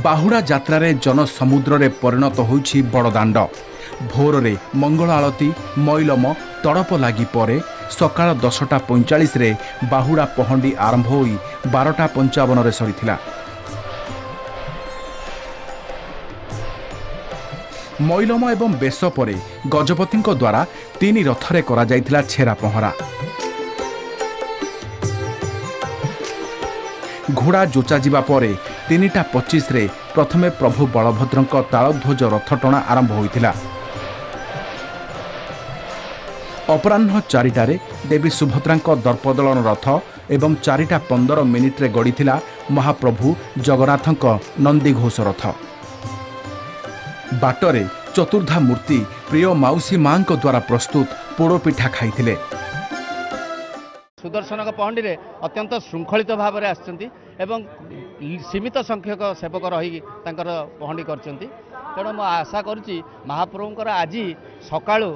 बाहुड़ा यात्रा जनसमुद्र रे परिणत होइछि बड़दाण्ड। भोर रे मंगल आलती मैलम तड़प लगी परे सकाळ 10:45 रे बाहुड़ा पहंडी आरंभ होई 12:55 रे सरीथिला। मैलम एवं बेश परे गजपति द्वारा 3 रथरे करा जाइथिला छेरा पहरा। घोड़ा जोचा जिबा परे 3:25 रे प्रथमे प्रभु बलभद्रंक तालध्वज रथ टणा आरंभ होइथिला। अपराह्न 4टारे देवी सुभद्रांक दर्पदलन रथ एवं 4:15 रे गड़ीथिला महाप्रभु जगन्नाथंक नंदीघोष रथ। बाटरे चतुर्धा मूर्ति प्रिय माउसी मांक द्वारा प्रस्तुत पोड़पिठा खाइथिले। सुदर्शन पहंडी रे अत्यंत श्रृंखलित भाव में आसछंती एवं सीमित संख्यक सेवक रही पहंडी करछंती। तेणु मु आशा करुच्ची महाप्रभुंकर आज सकाळु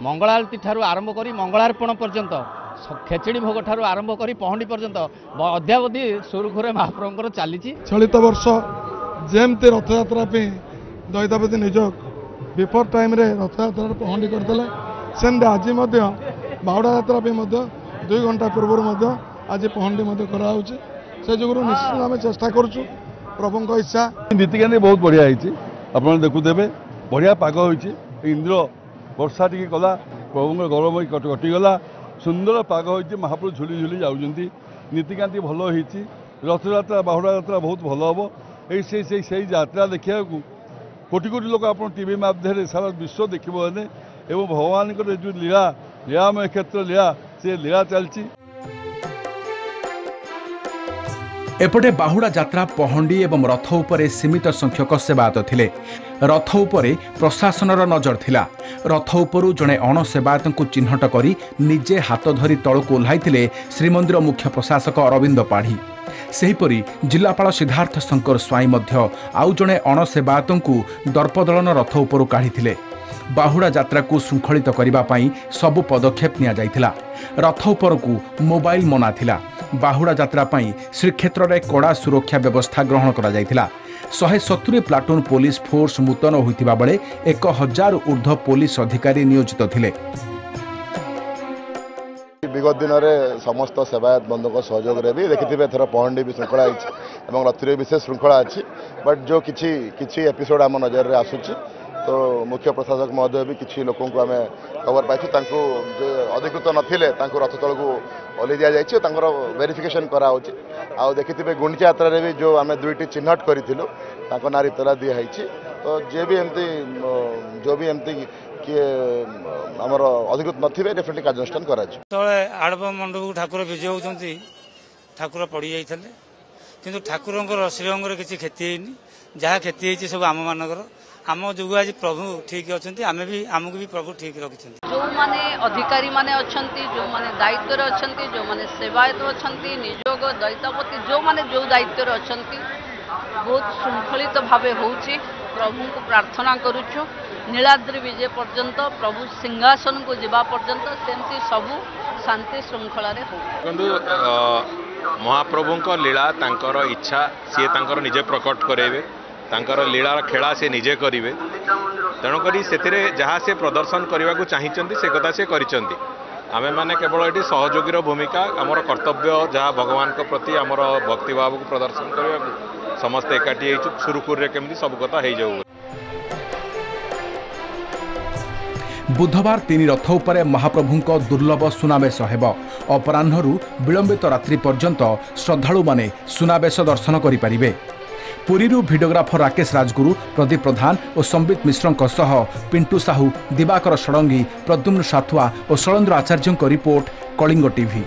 मंगलारती ठारू आरंभ करी मंगलार्पण पर्यंत खेचड़ी भोग ठारू आरंभ करी पहंडी पर्यंत अद्यावधि सुरुखुरे महाप्रभुंकर चलीची। चलित वर्ष जेमती रथयात्रा पे दैतापति निजोग बिफोर टाइम रे रथयात्रा पहंडी करते सेमती आज बाहुड़ा यात्रा पे 2 घंटा पूर्व आज पहंडी कराऊँच से जो निश्चित आम चेष्टा करूँ प्रभु इच्छा। नीतिकानी बहुत बढ़िया आप देखुदे बढ़िया पाग हो इंद्र वर्षा टी कला प्रभु गौरव कटिगला सुंदर पाग हो महाप्रभु झुली झुली जाऊँगी नीतिकांति भल हो रथयात्रा बाहुड़ा यात्रा बहुत भल हम यही यात्रा देखा कोटि कोटि लोक आप टीवी माध्यम सारा विश्व देखने एवं भगवान जो लीला लीलामय क्षेत्र लीला से लीला चलती। एपटे बाहुड़ा यात्रा पहंडी एवं रथ उपरे सीमित संख्यक सेवायत थिले। रथ उपरे प्रशासनर नजर थिला। रथ उपरु जणे अणसेवायत को चिन्हट करी निजे हाथ धरी तळକୁ ओह्लाइथिले श्रीमंदिर मुख्य प्रशासक अरविंद पाढ़ी। सेहीपरि जिलापाल सिद्धार्थ शंकर स्वाई मध्य आउ जणे अणसेवायत को दर्पदलन रथ उपरु काढिथिले। बाहुड़ा यात्रा को श्रृंखलित करने पई सबु पदक्षेप निया जाइथिला। रथ उपरकू मोबाइल मना थिला। बाहुड़ा यात्रा पई श्रीक्षेत्र में कड़ा सुरक्षा व्यवस्था ग्रहण करा जाइथिला। 170 प्लाटून पुलिस फोर्स मुतन होइतिबा बेले 1000 ऊर्ध्व पुलिस अधिकारी नियोजित थिले। विगत दिन में समस्त सेवायत बंधुक सहयोग भी देखिए थर पहंडी भी श्रृंखला है रथी विशेष श्रृंखला अच्छी बट जो किसी एपिसोड आम नजर में आसूची तो मुख्य प्रशासक महोदय भी किसी लोक आम खबर पाई जो अधिकृत नथिले रथ तल को ओह्लि दि जाइए वेरिफिकेशन कराऊ आ देखिए गुंडीचा यात्रा भी जो आम 2टी चिन्हट करूँ ना इतला दिखाई तो जो भी एमती किए आमर अधिकृत नथिबे डेफिनेटली कार्यानुष्ठान करा आड़प मंडप ठाकुर विजय होती ठाकुर पड़ जाते किंतु ठाकुर श्रीअंग किसी क्षति होनी जहाँ क्षति होती सब आम मानकर आम जो आज प्रभु ठीक अच्छा आम भी आमको भी प्रभु ठीक रखी जो माने अधिकारी माने अच्छंती जो माने दायित्व रे अच्छंती जो माने सेवायत अच्छंती निजोग दैतापति जो माने जो दायित्व रे अच्छंती बहुत श्रृंखलित भावे होउची। प्रभु को प्रार्थना करूछु नीलाद्रि विजय पर्यंत प्रभु सिंहासन को जीवा पर्यंत सेमती सबु शांति श्रृंखला रे हो। महाप्रभु लीला तांकर इच्छा सी तांकर निजे प्रकट करेबे तांकर लीलार खेला से निजे करेंगे तेणुक से जहाँ से प्रदर्शन करने को चाहिए से कथा से करिसेंती। आमे माने केवल ये सहयोगी भूमिका आमर कर्तव्य जहाँ भगवान के प्रति आमर भक्तिभाव को प्रदर्शन करने को समस्त एकाठी सुरुखुरे केमती सब कथा हो जाऊ। बुधवार 3 रथ उपरे महाप्रभुंक दुर्लभ सुनावेश हेब। अपराह्नरू विलंबित रात्रि पर्यंत श्रद्धालु माने सुनावेश दर्शन करिपारिबे। पुरीरू भिडियोग्राफर राकेश राजगुरु, प्रदीप प्रधान और संबित मिश्रଙ୍କ सह पिंटू साहू, दिवाकर षडंगी, प्रद्युम्न साथुआ और शैलेन्द्र आचार्यଙ୍କ रिपोर्ट कलिंग टीवी।